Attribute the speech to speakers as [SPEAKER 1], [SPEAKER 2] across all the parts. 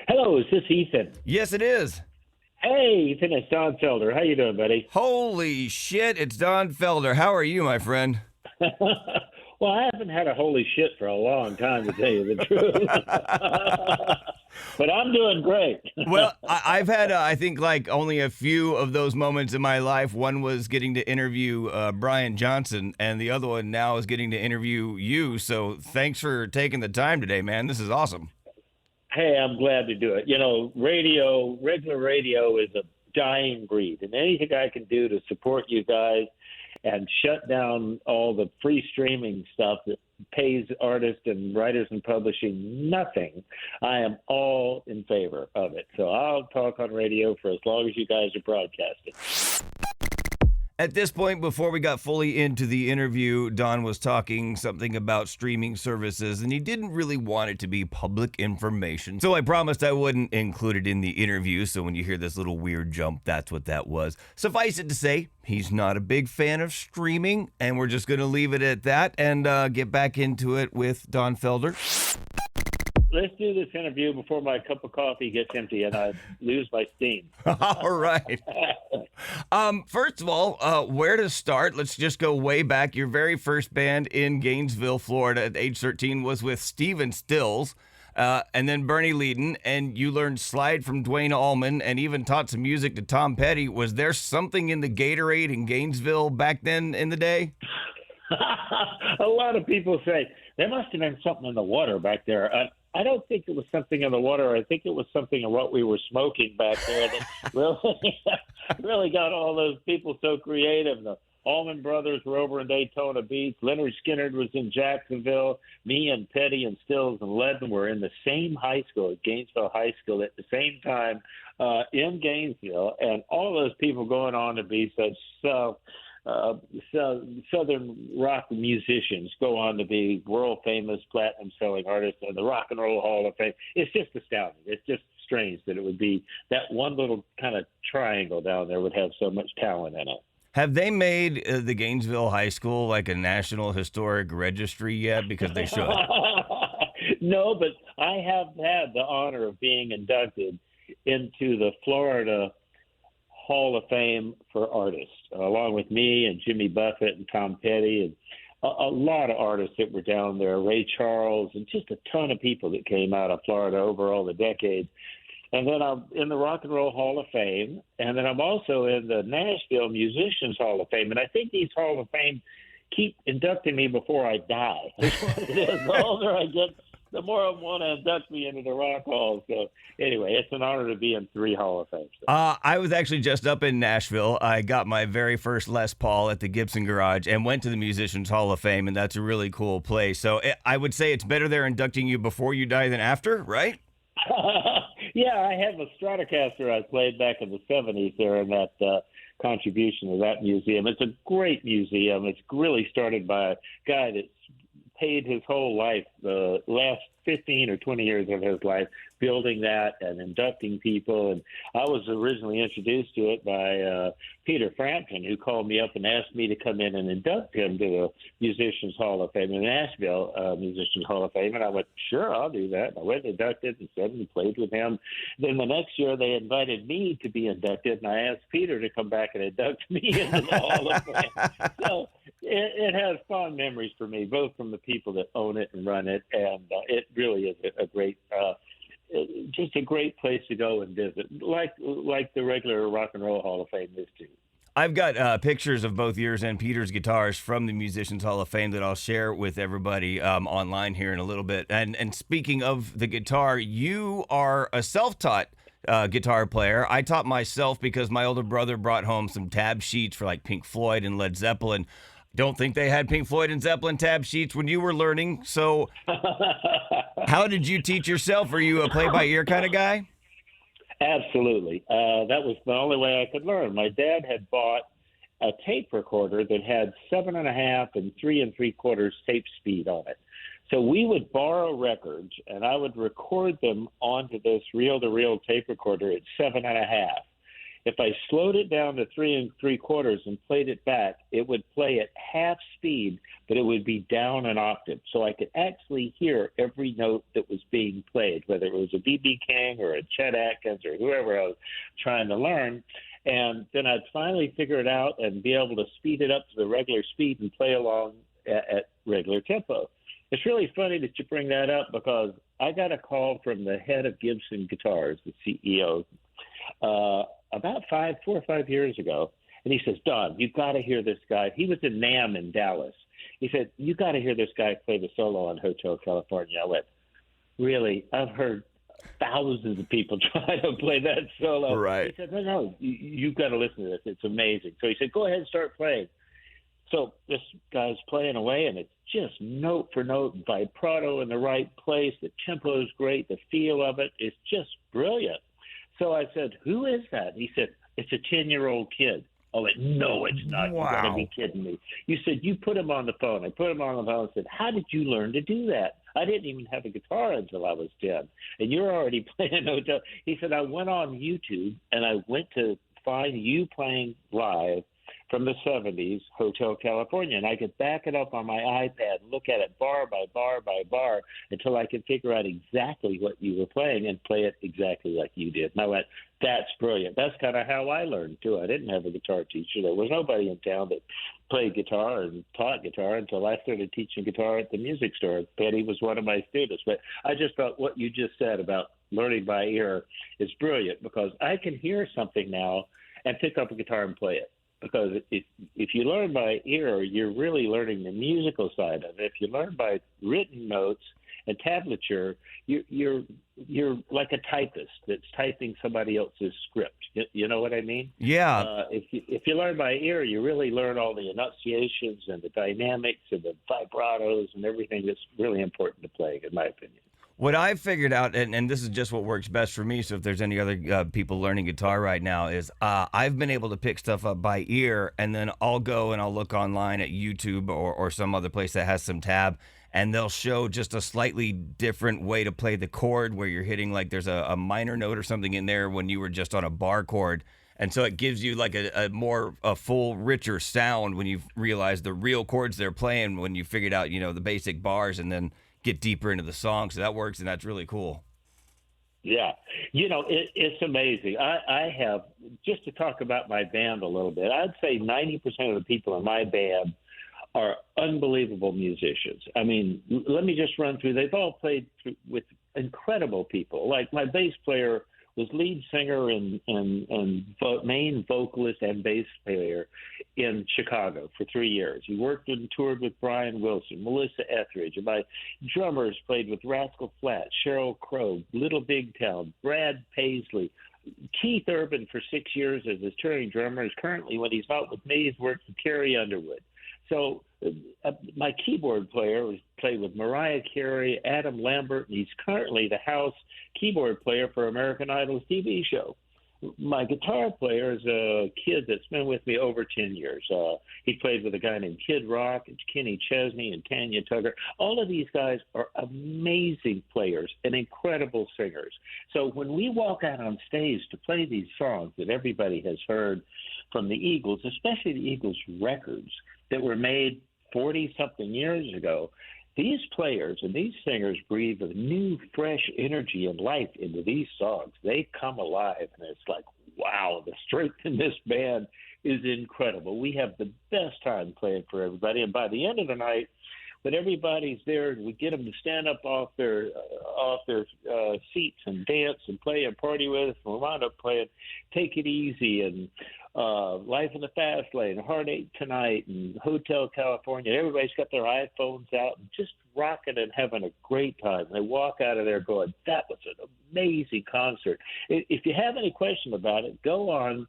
[SPEAKER 1] Hello, is this Ethan?
[SPEAKER 2] Yes, it is.
[SPEAKER 1] Hey, Ethan, it's Don Felder. How you doing, buddy?
[SPEAKER 2] Holy shit, it's Don Felder. How are you, my friend?
[SPEAKER 1] Well, I haven't had a holy shit for a long time, to tell you the truth. But I'm doing great.
[SPEAKER 2] Well, I've had, I think, like only a few of those moments in my life. One was getting to interview Brian Johnson, and the other one now is getting to interview you. So thanks for taking the time today, man. This is awesome.
[SPEAKER 1] Hey, I'm glad to do it. You know, regular radio is a dying breed, and anything I can do to support you guys and shut down all the free streaming stuff that pays artists and writers and publishing nothing, I am all in favor of it. So I'll talk on radio for as long as you guys are broadcasting.
[SPEAKER 2] At this point, before we got fully into the interview, Don was talking something about streaming services, and he didn't really want it to be public information. So I promised I wouldn't include it in the interview, so when you hear this little weird jump, that's what that was. Suffice it to say, he's not a big fan of streaming, and we're just going to leave it at that and get back into it with Don Felder.
[SPEAKER 1] Let's do this interview before my cup of coffee gets empty and I lose my steam.
[SPEAKER 2] All right. First of all, where to start? Let's just go way back. Your very first band in Gainesville, Florida at age 13 was with Stephen Stills and then Bernie Leadon, and you learned slide from Duane Allman and even taught some music to Tom Petty. Was there something in the Gatorade in Gainesville back then in the day?
[SPEAKER 1] A lot of people say there must have been something in the water back there. I don't think it was something in the water. I think it was something in what we were smoking back there that really got all those people so creative. The Allman Brothers were over in Daytona Beach. Leonard Skinner was in Jacksonville. Me and Petty and Stills and Leadon were in the same high school, at Gainesville High School, at the same time in Gainesville. And all those people going on to be such Southern rock musicians go on to be world famous platinum selling artists in the Rock and Roll Hall of Fame. It's just astounding. It's just strange that it would be that one little kind of triangle down there would have so much talent in it.
[SPEAKER 2] Have they made the Gainesville High School like a National Historic Registry yet? Because they should.
[SPEAKER 1] No, but I have had the honor of being inducted into the Florida Hall of Fame for artists, along with me and Jimmy Buffett and Tom Petty and a lot of artists that were down there, Ray Charles, and just a ton of people that came out of Florida over all the decades. And then I'm in the Rock and Roll Hall of Fame, and then I'm also in the Nashville Musicians Hall of Fame. And I think these Hall of Fame keep inducting me before I die. That's what it is. The older I get, the more I want to induct me into the Rock Hall. So anyway, it's an honor to be in 3 Hall of Fames.
[SPEAKER 2] I was actually just up in Nashville. I got my very first Les Paul at the Gibson Garage and went to the Musicians Hall of Fame, and that's a really cool place. So I would say it's better they're inducting you before you die than after, right?
[SPEAKER 1] Yeah, I have a Stratocaster I played back in the 70s there in that contribution to that museum. It's a great museum. It's really started by a guy that's paid his whole life, the last 15 or 20 years of his life, building that and inducting people. And I was originally introduced to it by Peter Frampton, who called me up and asked me to come in and induct him to the Musicians Hall of Fame, the Nashville Musicians Hall of Fame. And I went, sure, I'll do that. And I went and inducted and said and played with him. Then the next year they invited me to be inducted, and I asked Peter to come back and induct me into the Hall of Fame. So it has fond memories for me, both from the people that own it and run it, and it really is a great just a great place to go and visit, like the regular Rock and Roll Hall of Fame is too.
[SPEAKER 2] I've got pictures of both yours and Peter's guitars from the Musicians Hall of Fame that I'll share with everybody online here in a little bit. And speaking of the guitar, you are a self-taught guitar player. I taught myself because my older brother brought home some tab sheets for like Pink Floyd and Led Zeppelin. Don't think they had Pink Floyd and Zeppelin tab sheets when you were learning. So how did you teach yourself? Are you a play-by-ear kind of guy?
[SPEAKER 1] Absolutely. That was the only way I could learn. My dad had bought a tape recorder that had 7.5 and 3 3/4 tape speed on it. So we would borrow records, and I would record them onto this reel-to-reel tape recorder at 7.5. If I slowed it down to 3 3/4 and played it back, it would play at half speed, but it would be down an octave. So I could actually hear every note that was being played, whether it was a B.B. King or a Chet Atkins or whoever I was trying to learn. And then I'd finally figure it out and be able to speed it up to the regular speed and play along at regular tempo. It's really funny that you bring that up because I got a call from the head of Gibson Guitars, the CEO, about 4 or 5 years ago. And he says, Don, you've got to hear this guy. He was in NAMM in Dallas. He said, you got to hear this guy play the solo on Hotel California. I went, really? I've heard thousands of people try to play that solo.
[SPEAKER 2] Right.
[SPEAKER 1] He said, no, you've got to listen to this. It's amazing. So he said, go ahead and start playing. So this guy's playing away, and it's just note for note, vibrato in the right place. The tempo is great. The feel of it is just brilliant. So I said, who is that? He said, it's a 10-year-old kid. I went, no, it's not.
[SPEAKER 2] Wow.
[SPEAKER 1] You got to be kidding me. You said, you put him on the phone. I put him on the phone and said, how did you learn to do that? I didn't even have a guitar until I was 10. And you're already playing hotel. He said, I went on YouTube, and I went to find you playing live from the 70s, Hotel California. And I could back it up on my iPad and look at it bar by bar by bar until I could figure out exactly what you were playing and play it exactly like you did. And I went, that's brilliant. That's kind of how I learned, too. I didn't have a guitar teacher. There was nobody in town that played guitar and taught guitar until I started teaching guitar at the music store. Betty was one of my students. But I just thought what you just said about learning by ear is brilliant because I can hear something now and pick up a guitar and play it. Because if you learn by ear, you're really learning the musical side of it. If you learn by written notes and tablature, you're like a typist that's typing somebody else's script. You know what I mean?
[SPEAKER 2] Yeah.
[SPEAKER 1] If you learn by ear, you really learn all the enunciations and the dynamics and the vibratos and everything that's really important to playing, in my opinion.
[SPEAKER 2] What I've figured out, and this is just what works best for me, so if there's any other people learning guitar right now, is I've been able to pick stuff up by ear, and then I'll go and I'll look online at YouTube or some other place that has some tab, and they'll show just a slightly different way to play the chord where you're hitting, like there's a minor note or something in there when you were just on a bar chord. And so it gives you like a full, richer sound when you realize the real chords they're playing when you figured out, the basic bars and then get deeper into the song. So that works, and that's really cool.
[SPEAKER 1] Yeah. It's amazing. I have, just to talk about my band a little bit, I'd say 90% of the people in my band are unbelievable musicians. I mean, let me just run through. They've all played with incredible people. Like my bass player was lead singer and main vocalist and bass player in Chicago for 3 years. He worked and toured with Brian Wilson, Melissa Etheridge. And my drummers played with Rascal Flatts, Sheryl Crow, Little Big Town, Brad Paisley, Keith Urban for 6 years as his touring drummer. Is currently, when he's not with me, he's worked with Carrie Underwood. So my keyboard player played with Mariah Carey, Adam Lambert, and he's currently the house keyboard player for American Idol's TV show. My guitar player is a kid that's been with me over 10 years. He played with a guy named Kid Rock and Kenny Chesney and Tanya Tugger. All of these guys are amazing players and incredible singers. So when we walk out on stage to play these songs that everybody has heard from the Eagles, especially the Eagles records that were made 40-something years ago, these players and these singers breathe a new, fresh energy and life into these songs. They come alive, and it's like, wow, the strength in this band is incredible. We have the best time playing for everybody, and by the end of the night, when everybody's there, we get them to stand up off their seats and dance and play and party with us. And we wind up playing Take It Easy and Life in the Fast Lane, Heartache Tonight, and Hotel California. Everybody's got their iPhones out and just rocking and having a great time. They walk out of there going, that was an amazing concert. If you have any question about it, go on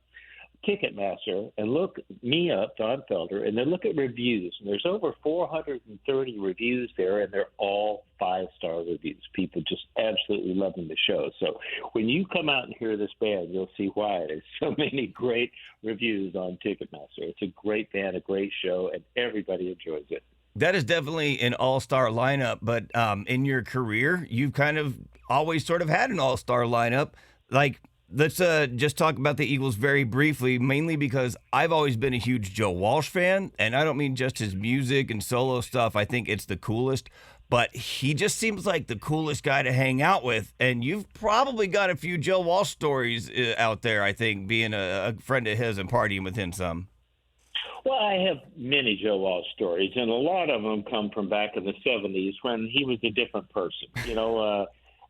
[SPEAKER 1] Ticketmaster and look me up, Don Felder, and then look at reviews. And there's over 430 reviews there, and they're all 5-star reviews. People just absolutely loving the show. So when you come out and hear this band, you'll see why there's so many great reviews on Ticketmaster. It's a great band, a great show, and everybody enjoys it.
[SPEAKER 2] That is definitely an all-star lineup, but in your career, you've kind of always sort of had an all-star lineup. Like, Let's just talk about the Eagles very briefly, mainly because I've always been a huge Joe Walsh fan, and I don't mean just his music and solo stuff. I think it's the coolest, but he just seems like the coolest guy to hang out with, and you've probably got a few Joe Walsh stories out there, I think, being a friend of his and partying with him some.
[SPEAKER 1] Well, I have many Joe Walsh stories, and a lot of them come from back in the 70s when he was a different person.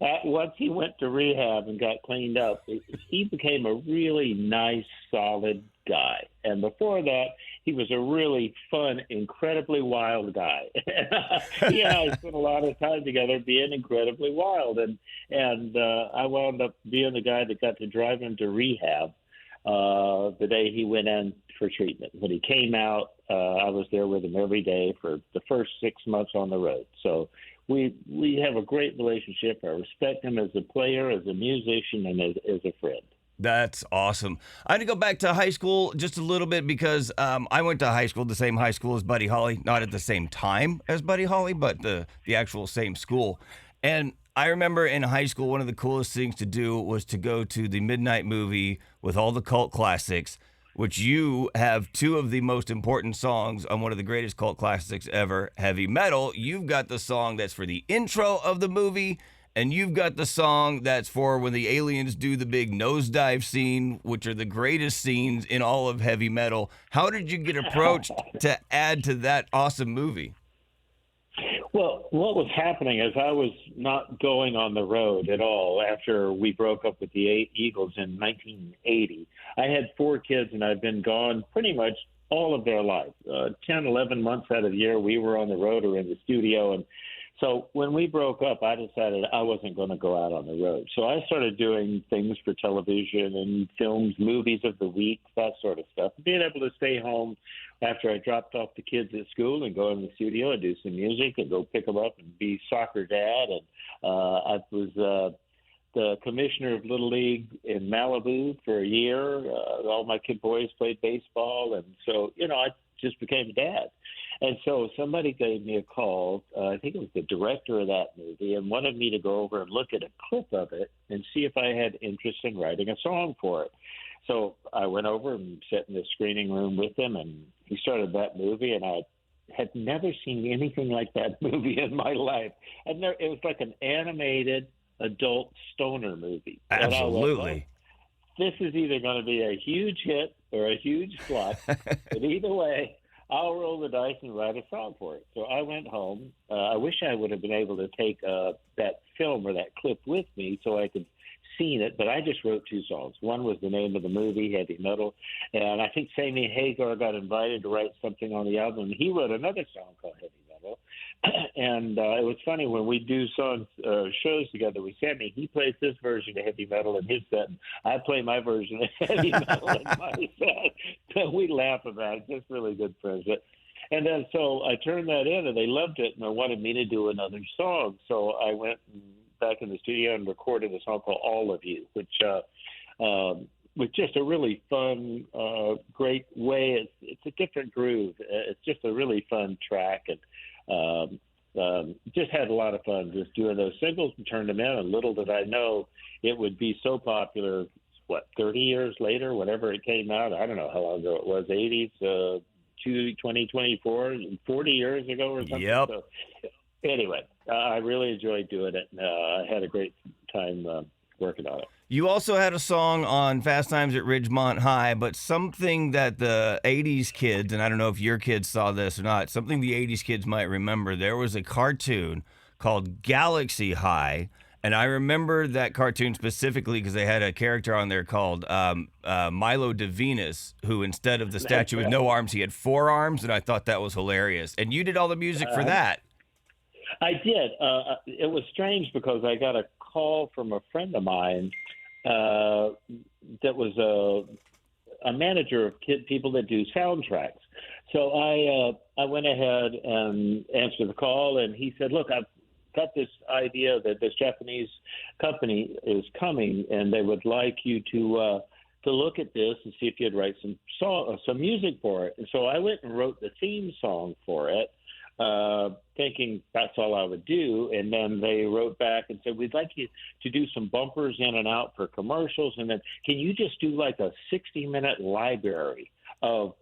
[SPEAKER 1] Once he went to rehab and got cleaned up, he became a really nice, solid guy. And before that, he was a really fun, incredibly wild guy. He and I spent a lot of time together being incredibly wild. And I wound up being the guy that got to drive him to rehab the day he went in for treatment. When he came out, I was there with him every day for the first 6 months on the road. So we have a great relationship. I respect him as a player, as a musician, and as a friend.
[SPEAKER 2] That's awesome. I had to go back to high school just a little bit because I went to high school, the same high school as Buddy Holly, not at the same time as Buddy Holly, but the actual same school. And I remember in high school, one of the coolest things to do was to go to the midnight movie with all the cult classics, which you have two of the most important songs on one of the greatest cult classics ever, Heavy Metal. You've got the song that's for the intro of the movie, and you've got the song that's for when the aliens do the big nosedive scene, which are the greatest scenes in all of heavy metal. How did you get approached to add to that awesome movie?
[SPEAKER 1] Well, what was happening is I was not going on the road at all after we broke up with the Eagles in 1980. I had 4 kids, and I'd been gone pretty much all of their life. 10, 11 months out of the year, we were on the road or in the studio. And so when we broke up, I decided I wasn't going to go out on the road. So I started doing things for television and films, movies of the week, that sort of stuff. Being able to stay home after I dropped off the kids at school and go in the studio and do some music and go pick them up and be soccer dad. And I was the commissioner of Little League in Malibu for a year. All my kid boys played baseball. And so, I just became a dad. And so somebody gave me a call, I think it was the director of that movie, and wanted me to go over and look at a clip of it and see if I had interest in writing a song for it. So I went over and sat in the screening room with him, and he started that movie, and I had never seen anything like that movie in my life. It was like an animated adult stoner movie.
[SPEAKER 2] Absolutely.
[SPEAKER 1] This is either going to be a huge hit or a huge flop, but either way, I'll roll the dice and write a song for it. So I went home. I wish I would have been able to take that film or that clip with me so I could seen it, but I just wrote 2 songs. One was the name of the movie, Heavy Metal, and I think Sammy Hagar got invited to write something on the album. He wrote another song called Heavy Metal, and it was funny when we do shows together with Sammy. He plays his version of Heavy Metal in his set, and I play my version of Heavy Metal in my set. So we laugh about it. Just really good friends. And then so I turned that in, and they loved it, and they wanted me to do another song. So I went back in the studio and recorded a song called All of You, which was just a really fun, great way. It's a different groove. It's just a really fun track, and just had a lot of fun just doing those singles and turned them in. And little did I know it would be so popular, 30 years later, whenever it came out. I don't know how long ago it was, 80s, 2024, 40 years ago or something.
[SPEAKER 2] Yep.
[SPEAKER 1] So, anyway, I really enjoyed doing it. I had a great time working on it.
[SPEAKER 2] You also had a song on Fast Times at Ridgemont High, but something that the 80s kids, and I don't know if your kids saw this or not, something the 80s kids might remember, there was a cartoon called Galaxy High, and I remember that cartoon specifically because they had a character on there called Milo Venus, who instead of the statue with no arms, he had 4 arms, and I thought that was hilarious. And you did all the music for that.
[SPEAKER 1] I did. It was strange because I got a call from a friend of mine that was a manager of people that do soundtracks. So I went ahead and answered the call, and he said, "Look, I've got this idea that this Japanese company is coming, and they would like you to look at this and see if you'd write some music for it." And so I went and wrote the theme song for it. thinking that's all I would do. And then they wrote back and said, we'd like you to do some bumpers in and out for commercials. And then can you just do like a 60-minute library of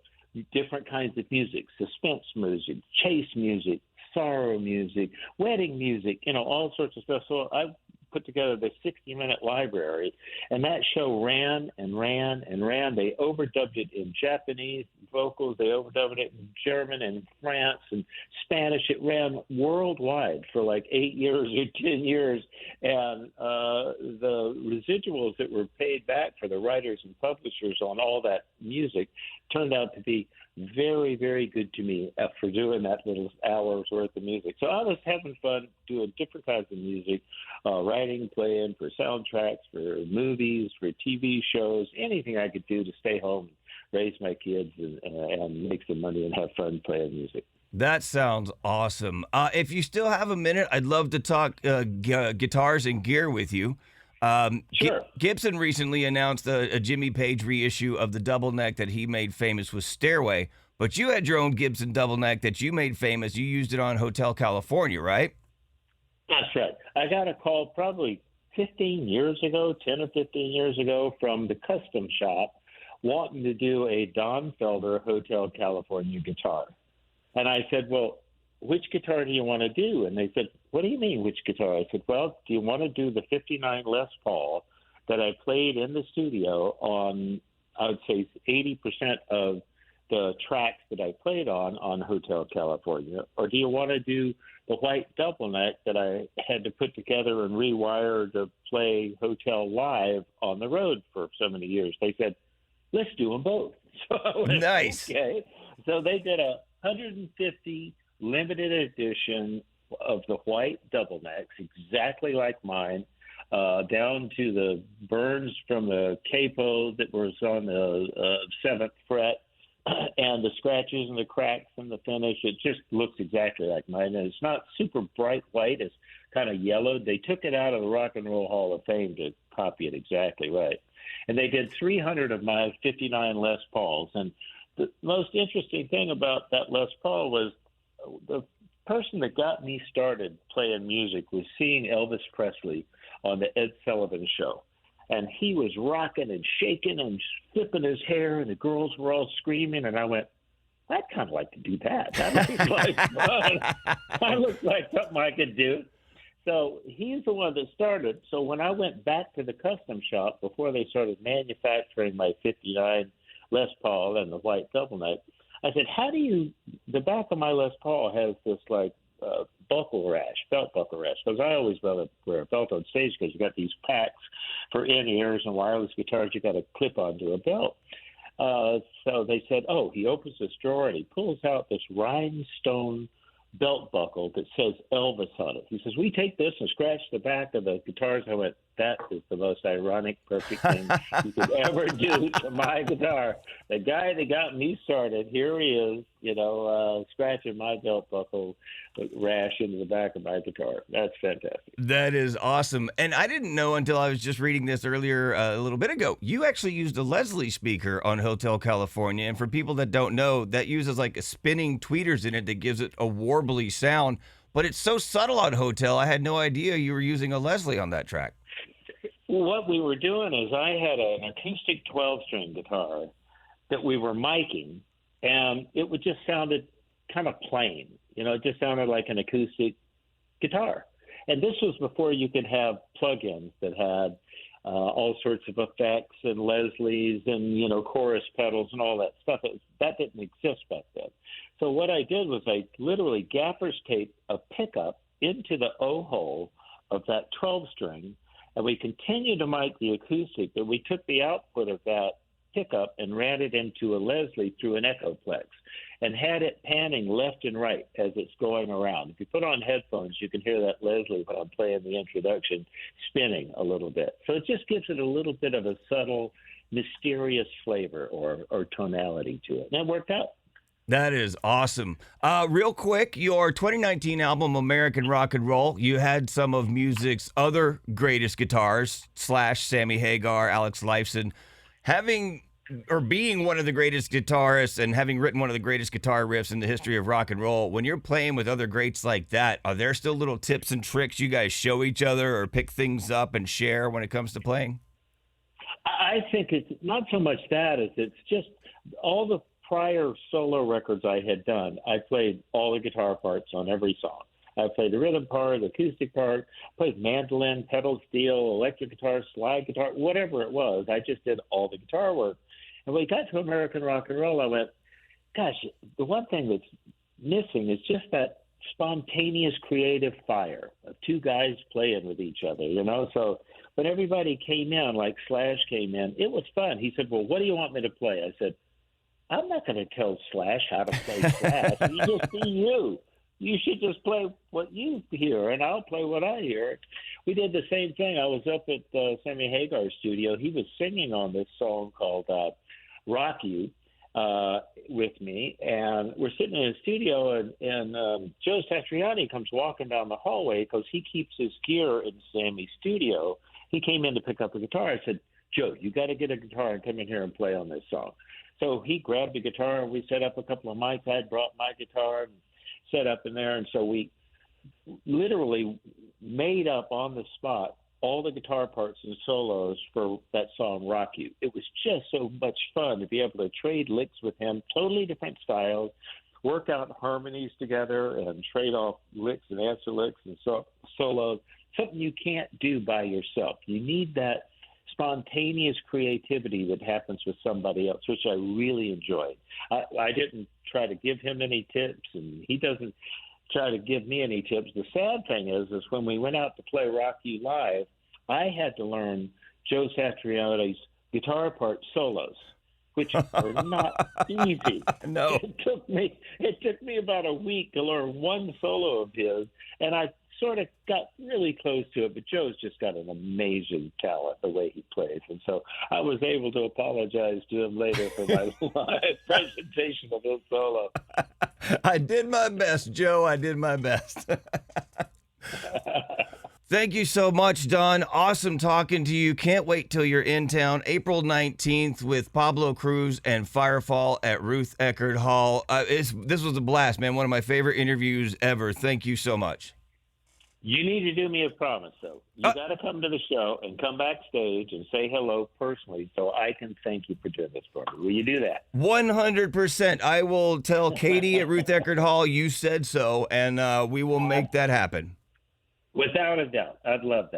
[SPEAKER 1] different kinds of music, suspense music, chase music, sorrow music, wedding music, all sorts of stuff. So I put together the 60-minute library, and that show ran and ran and ran. They overdubbed it in Japanese vocals. They overdubbed it in German and France and Spanish. It ran worldwide for like 8 years or 10 years, and the residuals that were paid back for the writers and publishers on all that music turned out to be very, very good to me for doing that little hour's worth of music. So I was having fun doing different kinds of music, writing, playing for soundtracks, for movies, for TV shows, anything I could do to stay home, raise my kids, and make some money and have fun playing music.
[SPEAKER 2] That sounds awesome. If you still have a minute, I'd love to talk guitars and gear with you.
[SPEAKER 1] Sure.
[SPEAKER 2] Gibson recently announced a Jimmy Page reissue of the double neck that he made famous with Stairway, but you had your own Gibson double neck that you made famous. You used it on Hotel California, right?
[SPEAKER 1] That's right. I got a call probably 15 years ago, 10 or 15 years ago, from the custom shop wanting to do a Don Felder Hotel California guitar. And I said, well, which guitar do you want to do? And they said, what do you mean, which guitar? I said, well, do you want to do the 59 Les Paul that I played in the studio on, I would say, 80% of the tracks that I played on Hotel California? Or do you want to do the white double neck that I had to put together and rewire to play Hotel Live on the road for so many years? They said, let's do them both. So I went,
[SPEAKER 2] nice.
[SPEAKER 1] Okay. So they did a 150 limited edition of the white double necks, exactly like mine, down to the burns from the capo that was on the 7th fret, and the scratches and the cracks and the finish. It just looks exactly like mine. And it's not super bright white. It's kind of yellowed. They took it out of the Rock and Roll Hall of Fame to copy it exactly right. And they did 300 of my 59 Les Pauls. And the most interesting thing about that Les Paul was the person that got me started playing music was seeing Elvis Presley on the Ed Sullivan Show. And he was rocking and shaking and flipping his hair, and the girls were all screaming. And I went, I'd kind of like to do that. That looks like fun. That looks like something I could do. So he's the one that started. So when I went back to the custom shop before they started manufacturing my 59 Les Paul and the white double neck, I said, the back of my Les Paul has this like buckle rash, belt buckle rash, because I always wear a belt on stage because you got these packs for in-ears and wireless guitars you got to clip onto a belt. So they said, he opens this drawer and he pulls out this rhinestone belt buckle that says Elvis on it. He says, we take this and scratch the back of the guitars. I went, that is the most ironic, perfect thing you could ever do to my guitar. The guy that got me started, here he is, scratching my belt buckle rash into the back of my guitar. That's fantastic.
[SPEAKER 2] That is awesome. And I didn't know until I was just reading this earlier a little bit ago, you actually used a Leslie speaker on Hotel California. And for people that don't know, that uses like spinning tweeters in it that gives it a warbly sound. But it's so subtle on Hotel, I had no idea you were using a Leslie on that track.
[SPEAKER 1] What we were doing is I had an acoustic 12-string guitar that we were miking, and it would just sounded kind of plain. It just sounded like an acoustic guitar. And this was before you could have plugins that had all sorts of effects and Leslie's and, chorus pedals and all that stuff. That didn't exist back then. So what I did was I literally gaffer's taped a pickup into the O hole of that 12-string, and we continued to mic the acoustic, but we took the output of that pickup and ran it into a Leslie through an Echoplex and had it panning left and right as it's going around. If you put on headphones, you can hear that Leslie when I'm playing the introduction spinning a little bit. So it just gives it a little bit of a subtle, mysterious flavor or tonality to it. And it worked out.
[SPEAKER 2] That is awesome. Real quick, your 2019 album, American Rock and Roll, you had some of music's other greatest guitars, Slash, Sammy Hagar, Alex Lifeson. Having or being one of the greatest guitarists and having written one of the greatest guitar riffs in the history of rock and roll, when you're playing with other greats like that, are there still little tips and tricks you guys show each other or pick things up and share when it comes to playing?
[SPEAKER 1] I think it's not so much that as it's just all the prior solo records I had done. I played all the guitar parts on every song. I played the rhythm part, the acoustic part, played mandolin, pedal steel, electric guitar, slide guitar, whatever it was. I just did all the guitar work. And when we got to American rock and roll, I went, gosh, the one thing that's missing is just that spontaneous creative fire of two guys playing with each other, you know? So when everybody came in, like Slash came in, it was fun. He said, well, what do you want me to play? I said, I'm not going to tell Slash how to play Slash. You just be you. You should just play what you hear, and I'll play what I hear. We did the same thing. I was up at Sammy Hagar's studio. He was singing on this song called Rock You with me, and we're sitting in his studio, and Joe Satriani comes walking down the hallway because he keeps his gear in Sammy's studio. He came in to pick up a guitar. I said, Joe, you got to get a guitar and come in here and play on this song. So he grabbed the guitar, and we set up a couple of mics. I brought my guitar and set up in there, and so we literally made up on the spot all the guitar parts and solos for that song Rock You. It was just so much fun to be able to trade licks with him, totally different styles, work out harmonies together and trade off licks and answer licks and solos, something you can't do by yourself. You need that spontaneous creativity that happens with somebody else, which I really enjoyed. I didn't try to give him any tips, and he doesn't try to give me any tips. The sad thing is when we went out to play Rock You live, I had to learn Joe Satriani's guitar part solos, which are not easy.
[SPEAKER 2] No.
[SPEAKER 1] It took me about a week to learn one solo of his, and I sort of got really close to it, but Joe's just got an amazing talent the way he plays. And so I was able to apologize to him later for my live presentation of his solo.
[SPEAKER 2] I did my best, Joe. I did my best. Thank you so much, Don. Awesome talking to you. Can't wait till you're in town. April 19th with Pablo Cruz and Firefall at Ruth Eckerd Hall. This was a blast, man. One of my favorite interviews ever. Thank you so much.
[SPEAKER 1] You need to do me a promise, though. You got to come to the show and come backstage and say hello personally so I can thank you for doing this for me. Will you do that?
[SPEAKER 2] 100%. I will tell Katie at Ruth Eckerd Hall you said so, and we will make that happen.
[SPEAKER 1] Without a doubt. I'd love that.